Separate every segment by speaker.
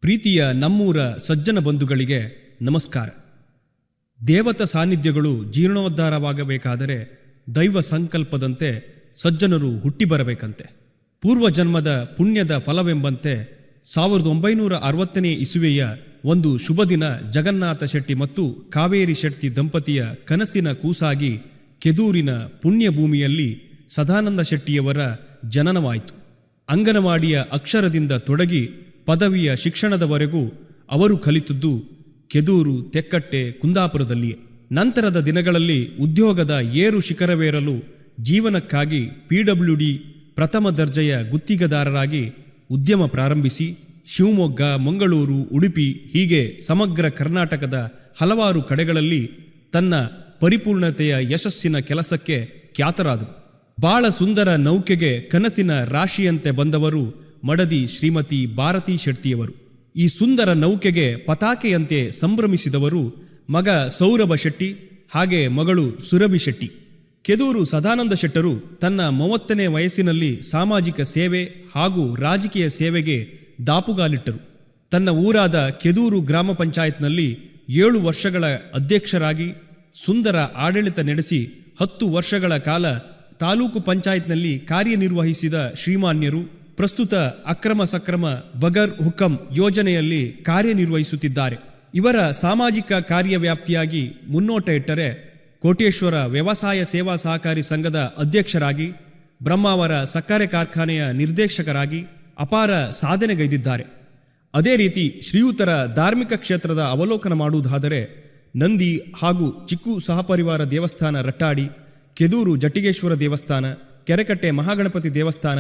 Speaker 1: ಪ್ರೀತಿಯ ನಮ್ಮೂರ ಸಜ್ಜನ ಬಂಧುಗಳಿಗೆ ನಮಸ್ಕಾರ. ದೇವತ ಸಾನ್ನಿಧ್ಯಗಳು ಜೀರ್ಣೋದ್ಧಾರವಾಗಬೇಕಾದರೆ ದೈವ ಸಂಕಲ್ಪದಂತೆ ಸಜ್ಜನರು ಹುಟ್ಟಿ ಬರಬೇಕಂತೆ. ಪೂರ್ವಜನ್ಮದ ಪುಣ್ಯದ ಫಲವೆಂಬಂತೆ 1960ನೇ ಇಸುವೆಯ ಒಂದು ಶುಭ ದಿನ ಜಗನ್ನಾಥ ಶೆಟ್ಟಿ ಮತ್ತು ಕಾವೇರಿ ಶೆಟ್ಟಿ ದಂಪತಿಯ ಕನಸಿನ ಕೂಸಾಗಿ ಕೆದೂರಿನ ಪುಣ್ಯಭೂಮಿಯಲ್ಲಿ ಸದಾನಂದ ಶೆಟ್ಟಿಯವರ ಜನನವಾಯಿತು. ಅಂಗನವಾಡಿಯ ಅಕ್ಷರದಿಂದ ತೊಡಗಿ ಪದವಿಯ ಶಿಕ್ಷಣದವರೆಗೂ ಅವರು ಕಲಿತದ್ದು ಕೆದೂರು, ತೆಕ್ಕಟ್ಟೆ, ಕುಂದಾಪುರದಲ್ಲಿಯೇ. ನಂತರದ ದಿನಗಳಲ್ಲಿ ಉದ್ಯೋಗದ ಏರು ಶಿಖರವೇರಲು ಜೀವನಕ್ಕಾಗಿ PWD ಪ್ರಥಮ ದರ್ಜೆಯ ಗುತ್ತಿಗೆದಾರರಾಗಿ ಉದ್ಯಮ ಪ್ರಾರಂಭಿಸಿ ಶಿವಮೊಗ್ಗ, ಮಂಗಳೂರು, ಉಡುಪಿ ಹೀಗೆ ಸಮಗ್ರ ಕರ್ನಾಟಕದ ಹಲವಾರು ಕಡೆಗಳಲ್ಲಿ ತನ್ನ ಪರಿಪೂರ್ಣತೆಯ ಯಶಸ್ಸಿನ ಕೆಲಸಕ್ಕೆ ಖ್ಯಾತರಾದರು. ಬಾಳ ಸುಂದರ ನೌಕೆಗೆ ಕನಸಿನ ರಾಶಿಯಂತೆ ಬಂದವರು ಮಡದಿ ಶ್ರೀಮತಿ ಭಾರತಿ ಶೆಟ್ಟಿಯವರು. ಈ ಸುಂದರ ನೌಕೆಗೆ ಪತಾಕೆಯಂತೆ ಸಂಭ್ರಮಿಸಿದವರು ಮಗ ಸೌರಭ ಶೆಟ್ಟಿ, ಹಾಗೆ ಮಗಳು ಸುರಭಿ ಶೆಟ್ಟಿ. ಕೆದೂರು ಸದಾನಂದ ಶೆಟ್ಟರು ತನ್ನ 30ನೇ ವಯಸ್ಸಿನಲ್ಲಿ ಸಾಮಾಜಿಕ ಸೇವೆ ಹಾಗೂ ರಾಜಕೀಯ ಸೇವೆಗೆ ದಾಪುಗಾಲಿಟ್ಟರು. ತನ್ನ ಊರಾದ ಕೆದೂರು ಗ್ರಾಮ ಪಂಚಾಯತ್ನಲ್ಲಿ 7 ವರ್ಷಗಳ ಅಧ್ಯಕ್ಷರಾಗಿ ಸುಂದರ ಆಡಳಿತ ನಡೆಸಿ 10 ವರ್ಷಗಳ ಕಾಲ ತಾಲೂಕು ಪಂಚಾಯತ್ನಲ್ಲಿ ಕಾರ್ಯನಿರ್ವಹಿಸಿದ ಶ್ರೀಮಾನ್ಯರು ಪ್ರಸ್ತುತ ಅಕ್ರಮ ಸಕ್ರಮ ಬಗರ್ ಹುಕಂ ಯೋಜನೆಯಲ್ಲಿ ಕಾರ್ಯನಿರ್ವಹಿಸುತ್ತಿದ್ದಾರೆ. ಇವರ ಸಾಮಾಜಿಕ ಕಾರ್ಯವ್ಯಾಪ್ತಿಯಾಗಿ ಮುನ್ನೋಟ ಇಟ್ಟರೆ ಕೋಟೇಶ್ವರ ವ್ಯವಸಾಯ ಸೇವಾ ಸಹಕಾರಿ ಸಂಘದ ಅಧ್ಯಕ್ಷರಾಗಿ, ಬ್ರಹ್ಮಾವರ ಸಕ್ಕರೆ ಕಾರ್ಖಾನೆಯ ನಿರ್ದೇಶಕರಾಗಿ ಅಪಾರ ಸಾಧನೆಗೈದಿದ್ದಾರೆ. ಅದೇ ರೀತಿ ಶ್ರೀಯುತರ ಧಾರ್ಮಿಕ ಕ್ಷೇತ್ರದ ಅವಲೋಕನ ಮಾಡುವುದಾದರೆ ನಂದಿ ಹಾಗೂ ಚಿಕ್ಕು ಸಹಪರಿವಾರ ದೇವಸ್ಥಾನ ರಟ್ಟಾಡಿ, ಕೆದೂರು ಜಟ್ಟಿಗೇಶ್ವರ ದೇವಸ್ಥಾನ, ಕೆರೆಕಟ್ಟೆ ಮಹಾಗಣಪತಿ ದೇವಸ್ಥಾನ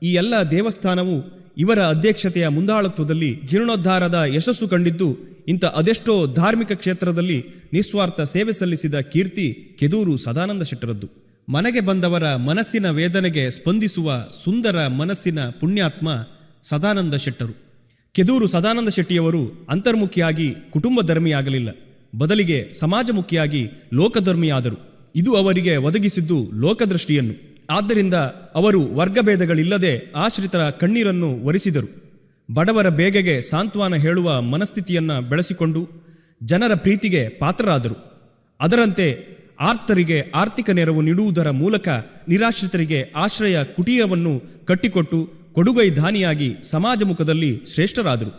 Speaker 1: ಈ ಎಲ್ಲ ದೇವಸ್ಥಾನವು ಇವರ ಅಧ್ಯಕ್ಷತೆಯ ಮುಂದಾಳತ್ವದಲ್ಲಿ ಜೀರ್ಣೋದ್ಧಾರದ ಯಶಸ್ಸು ಕಂಡಿದ್ದು, ಇಂಥ ಅದೆಷ್ಟೋ ಧಾರ್ಮಿಕ ಕ್ಷೇತ್ರದಲ್ಲಿ ನಿಸ್ವಾರ್ಥ ಸೇವೆ ಸಲ್ಲಿಸಿದ ಕೀರ್ತಿ ಕೆದೂರು ಸದಾನಂದ ಶೆಟ್ಟರದ್ದು. ಮನೆಗೆ ಬಂದವರ ಮನಸ್ಸಿನ ವೇದನೆಗೆ ಸ್ಪಂದಿಸುವ ಸುಂದರ ಮನಸ್ಸಿನ ಪುಣ್ಯಾತ್ಮ ಸದಾನಂದ ಶೆಟ್ಟರು. ಕೆದೂರು ಸದಾನಂದ ಶೆಟ್ಟಿಯವರು ಅಂತರ್ಮುಖಿಯಾಗಿ ಕುಟುಂಬ ಧರ್ಮಿಯಾಗಲಿಲ್ಲ, ಬದಲಿಗೆ ಸಮಾಜಮುಖಿಯಾಗಿ ಲೋಕಧರ್ಮಿಯಾದರು. ಇದು ಅವರಿಗೆ ಒದಗಿಸಿದ್ದು ಲೋಕದೃಷ್ಟಿಯನ್ನು. ಆದ್ದರಿಂದ ಅವರು ವರ್ಗಭೇದಗಳಿಲ್ಲದೆ ಆಶ್ರಿತರ ಕಣ್ಣೀರನ್ನು ಒರೆಸಿದರು. ಬಡವರ ಬೇಗೆಗೆ ಸಾಂತ್ವನ ಹೇಳುವ ಮನಸ್ಥಿತಿಯನ್ನು ಬೆಳೆಸಿಕೊಂಡು ಜನರ ಪ್ರೀತಿಗೆ ಪಾತ್ರರಾದರು. ಅದರಂತೆ ಆರ್ತರಿಗೆ ಆರ್ಥಿಕ ನೆರವು ನೀಡುವುದರ ಮೂಲಕ ನಿರಾಶ್ರಿತರಿಗೆ ಆಶ್ರಯ ಕುಟೀರವನ್ನು ಕಟ್ಟಿಕೊಟ್ಟು ಕೊಡುಗೈ ದಾನಿಯಾಗಿ ಸಮಾಜಮುಖದಲ್ಲಿ ಶ್ರೇಷ್ಠರಾದರು.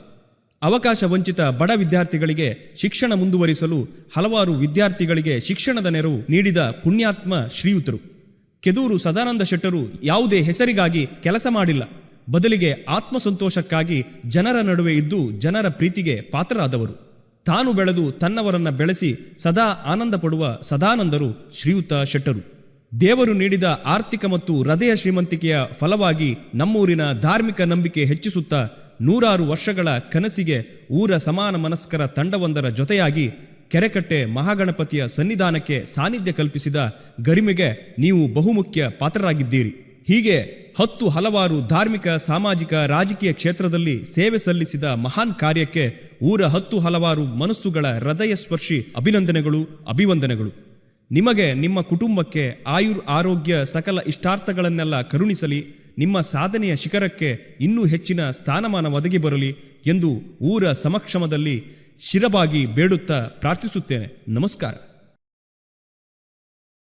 Speaker 1: ಅವಕಾಶ ವಂಚಿತ ಬಡ ವಿದ್ಯಾರ್ಥಿಗಳಿಗೆ ಶಿಕ್ಷಣ ಮುಂದುವರಿಸಲು ಹಲವಾರು ವಿದ್ಯಾರ್ಥಿಗಳಿಗೆ ಶಿಕ್ಷಣದ ನೆರವು ನೀಡಿದ ಪುಣ್ಯಾತ್ಮ ಶ್ರೀಯುತರು. ಕೆದೂರು ಸದಾನಂದ ಶೆಟ್ಟರು ಯಾವುದೇ ಹೆಸರಿಗಾಗಿ ಕೆಲಸ ಮಾಡಿಲ್ಲ, ಬದಲಿಗೆ ಆತ್ಮಸಂತೋಷಕ್ಕಾಗಿ ಜನರ ನಡುವೆ ಇದ್ದು ಜನರ ಪ್ರೀತಿಗೆ ಪಾತ್ರರಾದವರು. ತಾನು ಬೆಳೆದು ತನ್ನವರನ್ನ ಬೆಳೆಸಿ ಸದಾ ಆನಂದ ಪಡುವ ಸದಾನಂದರು ಶ್ರೀಯುತ ಶೆಟ್ಟರು. ದೇವರು ನೀಡಿದ ಆರ್ಥಿಕ ಮತ್ತು ಹೃದಯ ಶ್ರೀಮಂತಿಕೆಯ ಫಲವಾಗಿ ನಮ್ಮೂರಿನ ಧಾರ್ಮಿಕ ನಂಬಿಕೆ ಹೆಚ್ಚಿಸುತ್ತಾ 100 ವರ್ಷಗಳ ಕನಸಿಗೆ ಊರ ಸಮಾನ ಮನಸ್ಕರ ತಂಡವೊಂದರ ಜೊತೆಯಾಗಿ ಕೆರೆಕಟ್ಟೆ ಮಹಾಗಣಪತಿಯ ಸನ್ನಿಧಾನಕ್ಕೆ ಸಾನ್ನಿಧ್ಯ ಕಲ್ಪಿಸಿದ ಗರಿಮೆಗೆ ನೀವು ಬಹುಮುಖ್ಯ ಪಾತ್ರರಾಗಿದ್ದೀರಿ. ಹೀಗೆ ಹಲವಾರು ಧಾರ್ಮಿಕ, ಸಾಮಾಜಿಕ, ರಾಜಕೀಯ ಕ್ಷೇತ್ರದಲ್ಲಿ ಸೇವೆ ಸಲ್ಲಿಸಿದ ಮಹಾನ್ ಕಾರ್ಯಕ್ಕೆ ಊರ ಹಲವಾರು ಮನಸ್ಸುಗಳ ಹೃದಯ ಸ್ಪರ್ಶಿ ಅಭಿವಂದನೆಗಳು. ನಿಮಗೆ, ನಿಮ್ಮ ಕುಟುಂಬಕ್ಕೆ ಆರೋಗ್ಯ ಸಕಲ ಇಷ್ಟಾರ್ಥಗಳನ್ನೆಲ್ಲ ಕರುಣಿಸಲಿ, ನಿಮ್ಮ ಸಾಧನೆಯ ಶಿಖರಕ್ಕೆ ಇನ್ನೂ ಹೆಚ್ಚಿನ ಸ್ಥಾನಮಾನ ಒದಗಿ ಬರಲಿ ಎಂದು ಊರ ಸಮಕ್ಷಮದಲ್ಲಿ ಶಿರಬಾಗಿ ಬೇಡುತ್ತಾ ಪ್ರಾರ್ಥಿಸುತ್ತೇನೆ. ನಮಸ್ಕಾರ.